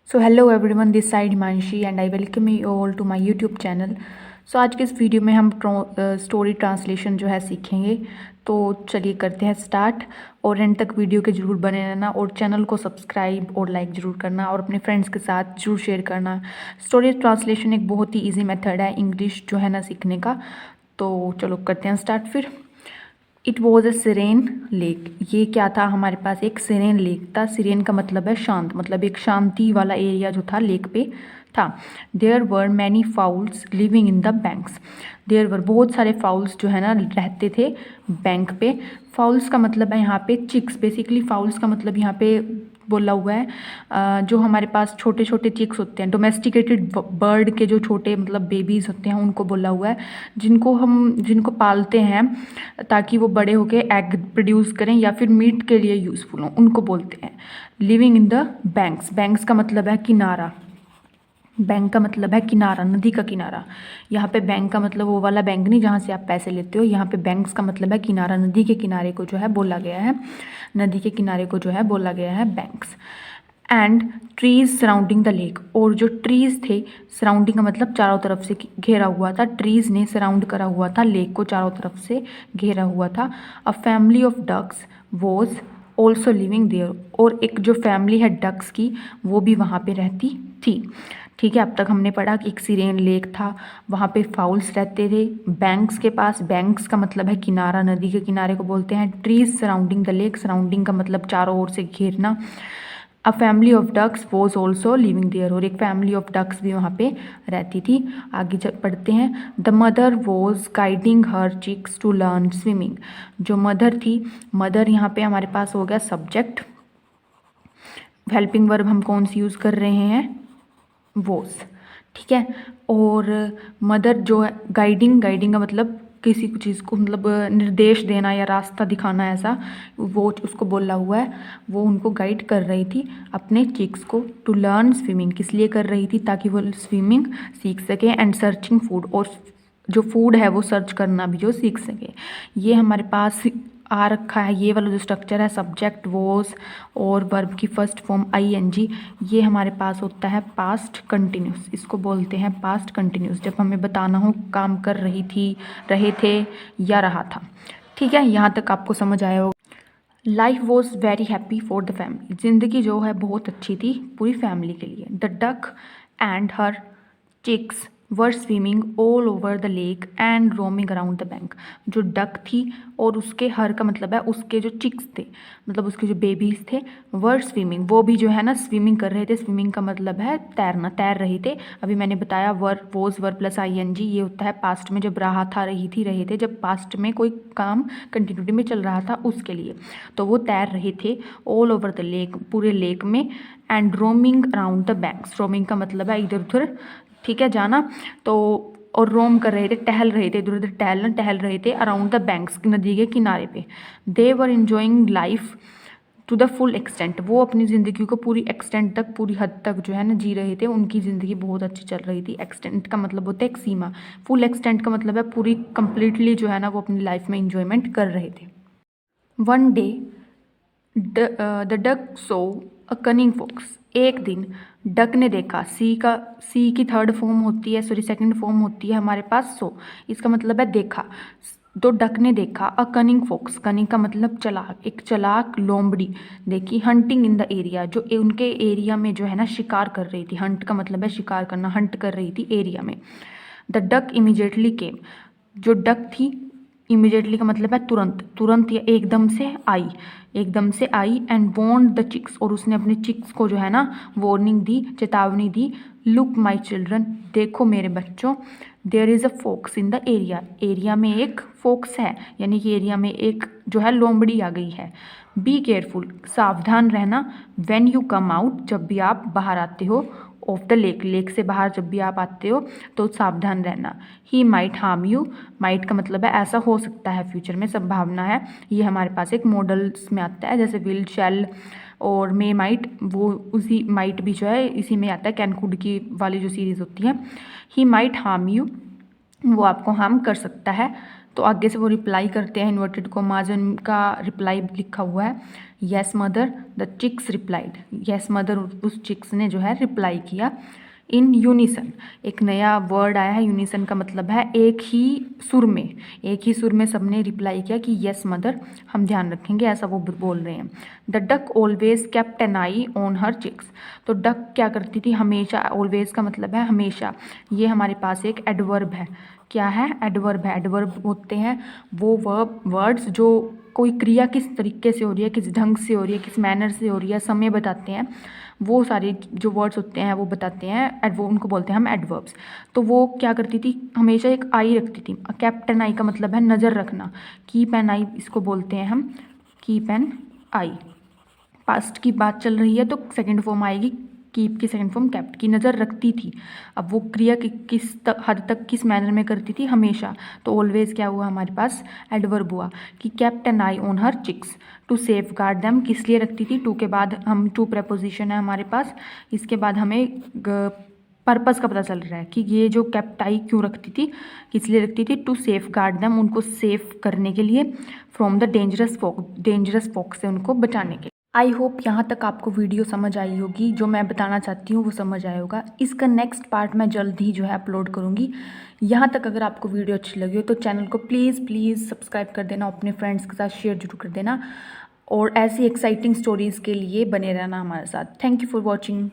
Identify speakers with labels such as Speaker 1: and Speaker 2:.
Speaker 1: So hello everyone, this side Himanshi and I welcome you all to my YouTube channel. So आज के इस video में हम story translation जो है सीखेंगे। तो चलिए करते हैं स्टार्ट। और एंड तक वीडियो के जरूर बने रहना और चैनल को सब्सक्राइब और लाइक ज़रूर करना और अपने फ्रेंड्स के साथ जरूर शेयर करना। स्टोरी ट्रांसलेशन एक बहुत ही ईजी मेथड है इंग्लिश जो है ना सीखने का। तो चलो करते हैं स्टार्ट फिर। It was a siren lake. ये क्या था, हमारे पास एक सिरेन लेक था। सिरेन का मतलब है शांत, मतलब एक शांति वाला एरिया जो था लेक पे था। There were many fowls living in the banks. There were बहुत सारे फाउल्स जो है ना रहते थे बैंक पे। फाउल्स का मतलब है यहाँ पे चिक्स। बेसिकली फाउल्स का मतलब यहाँ पे बोला हुआ है जो हमारे पास छोटे छोटे चिक्स होते हैं, डोमेस्टिकेटेड बर्ड के जो छोटे मतलब बेबीज़ होते हैं उनको बोला हुआ है, जिनको पालते हैं ताकि वो बड़े होके एग प्रोड्यूस करें या फिर मीट के लिए यूज़फुल हों, उनको बोलते हैं living in the banks. Banks का मतलब है किनारा। बैंक का मतलब है किनारा, नदी का किनारा। यहाँ पे बैंक का मतलब वो वाला बैंक नहीं जहाँ से आप पैसे लेते हो। यहाँ पे बैंक्स का मतलब है किनारा, नदी के किनारे को जो है बोला गया है। नदी के किनारे को जो है बोला गया है banks. And trees surrounding the lake. और जो ट्रीज थे, सराउंडिंग का मतलब चारों तरफ से घेरा हुआ था। ट्रीज ने सराउंड करा हुआ था लेक को, चारों तरफ से घेरा हुआ था। A family of ducks was also living there. और एक जो फैमिली है डक्स की वो भी वहाँ पे रहती थी। ठीक है, अब तक हमने पढ़ा कि एक सिरेन लेक था, वहाँ पे फाउल्स रहते थे बैंक्स के पास। बैंक्स का मतलब है किनारा, नदी के किनारे को बोलते हैं। Trees surrounding the lake, surrounding का मतलब चारों ओर से घेरना। A family of ducks was also living there. और एक फैमिली ऑफ डक्स भी वहाँ पे रहती थी। आगे पढ़ते हैं। The mother was guiding her chicks to learn swimming. जो मदर थी, मदर यहाँ पे हमारे पास हो गया सब्जेक्ट। हेल्पिंग वर्ब हम कौन सी यूज़ कर रहे हैं, वॉज। ठीक है, और मदर जो है गाइडिंग, गाइडिंग का मतलब किसी चीज़ को मतलब निर्देश देना या रास्ता दिखाना, ऐसा वो उसको बोला हुआ है। वो उनको गाइड कर रही थी अपने चिक्स को टू लर्न स्विमिंग। किस लिए कर रही थी, ताकि वो स्विमिंग सीख सके। एंड सर्चिंग फूड, और जो फूड है वो सर्च करना भी जो सीख सके। ये हमारे पास आ रखा है, ये वाला जो स्ट्रक्चर है सब्जेक्ट वॉज और वर्ब की फर्स्ट फॉर्म आईएनजी, ये हमारे पास होता है पास्ट कंटिन्यूस। इसको बोलते हैं पास्ट कंटिन्यूस जब हमें बताना हो काम कर रही थी, रहे थे या रहा था। ठीक है, यहाँ तक आपको समझ आया होगा। Life was very happy for the family. ज़िंदगी जो है बहुत अच्छी थी पूरी फैमिली के लिए। The duck and her chicks were swimming all over the lake and roaming around the bank. जो डक थी और उसके हर का मतलब है उसके जो चिक्स थे, मतलब उसके जो बेबीज थे, वर स्विमिंग, वो भी जो है ना स्विमिंग कर रहे थे। स्विमिंग का मतलब है तैरना, तैर रहे थे। अभी मैंने बताया वर वोज वर प्लस आईएनजी, ये होता है पास्ट में जब रहा था, रही थी, रहे थे, जब पास्ट में कोई काम कंटिन्यूटी में चल रहा था उसके लिए। तो वो तैर रहे थे ऑल ओवर द लेक, पूरे लेक में। And roaming around the banks, roaming का मतलब है इधर उधर, ठीक है, जाना। तो और रोम कर रहे थे, टहल रहे थे, इधर उधर टहल रहे थे अराउंड द बैंक्स, नदी के किनारे पे। They were enjoying life to the full extent. वो अपनी ज़िंदगी को पूरी एक्सटेंट तक, पूरी हद तक जो है ना जी रहे थे। उनकी ज़िंदगी बहुत अच्छी चल रही थी। एक्सटेंट का मतलब होता है एक सीमा, फुल एक्सटेंट का मतलब है पूरी कंप्लीटली जो है ना वो अपनी लाइफ में इंजॉयमेंट कर रहे थे। One day the duck saw a cunning fox. एक दिन डक ने देखा, सी की थर्ड फॉर्म होती है, सॉरी सेकंड फॉर्म होती है हमारे पास सो, इसका मतलब है देखा। तो डक ने देखा अ कनिंग फॉक्स, कनिंग का मतलब चलाक, एक चलाक लोमड़ी देखी। हंटिंग इन द एरिया, जो उनके एरिया में जो है ना शिकार कर रही थी। हंट का मतलब है शिकार करना, हंट कर रही थी एरिया में। द डक इमीजिएटली केम। जो डक थी, इमीडिएटली का मतलब है तुरंत, तुरंत या एकदम से आई, एकदम से आई। एंड वॉर्न द चिक्स, और उसने अपने चिक्स को जो है ना वार्निंग दी, चेतावनी दी। लुक माई चिल्ड्रन, देखो मेरे बच्चों। There is a fox in the area, area में एक फोक्स है, यानी कि एरिया में एक जो है लोमड़ी आ गई है। बी केयरफुल, सावधान रहना। व्हेन यू कम आउट, जब भी आप बाहर आते हो, ऑफ द लेक, लेक से बाहर जब भी आप आते हो तो सावधान रहना। He might harm you, might का मतलब है ऐसा हो सकता है, फ्यूचर में संभावना है। ये हमारे पास एक मॉडल्स में आता है, जैसे विल, शैल और मे, माइट, वो उसी माइट भी जो है इसी में आता है, कैन, कुड की वाली जो सीरीज़ होती है। ही माइट हार्म यू, वो आपको हार्म कर सकता है। तो आगे से वो रिप्लाई करते हैं इन्वर्टेड कॉमाज, उनका रिप्लाई लिखा हुआ है yes mother the chicks replied. Yes mother, उस चिक्स ने जो है रिप्लाई किया। इन यूनिसन, एक नया वर्ड आया है, यूनिसन का मतलब है एक ही सुर में, एक ही सुर में सबने रिप्लाई किया कि यस मदर, हम ध्यान रखेंगे, ऐसा वो बोल रहे हैं। The duck always kept an eye on her chicks. तो डक क्या करती थी, हमेशा, ऑलवेज का मतलब है हमेशा, ये हमारे पास एक एडवर्ब है। क्या है, एडवर्ब है। एडवर्ब होते हैं वो वर्ड्स जो कोई क्रिया किस तरीके से हो रही है, किस ढंग से हो रही है, किस मैनर से हो रही है, समय बताते हैं, वो सारे जो वर्ड्स होते हैं वो बताते हैं, वो उनको बोलते हैं हम एडवर्ब्स। तो वो क्या करती थी, हमेशा एक आई रखती थी। कैप्टन आई का मतलब है नज़र रखना, कीप एन आई इसको बोलते हैं हम, कीप एन आई। पास्ट की बात चल रही है तो सेकंड फॉर्म आएगी कीप की सेकंड फॉर्म कैप्ट, की नज़र रखती थी। अब वो क्रिया किस हद तक, किस मैनर में करती थी, हमेशा। तो ऑलवेज क्या हुआ हमारे पास, एडवर्ब हुआ कि kept an eye on her chicks to safeguard them, किस लिए रखती थी, टू के बाद हम टू प्रेपोजिशन है हमारे पास, इसके बाद हमें पर्पस का पता चल रहा है कि ये जो केप्ट आई क्यों रखती थी, किस लिए रखती थी, टू सेफ गार्ड दैम, उनको सेफ करने के लिए, फ्रॉम द डेंजरस फॉक्स से उनको बचाने के लिए। आई होप यहाँ तक आपको वीडियो समझ आई होगी, जो मैं बताना चाहती हूँ वो समझ आया होगा। इसका नेक्स्ट पार्ट मैं जल्द ही जो है अपलोड करूँगी। यहाँ तक अगर आपको वीडियो अच्छी लगी हो तो चैनल को प्लीज़ सब्सक्राइब कर देना, अपने फ्रेंड्स के साथ शेयर जरूर कर देना, और ऐसी एक्साइटिंग स्टोरीज़ के लिए बने रहना हमारे साथ। Thank you for watching.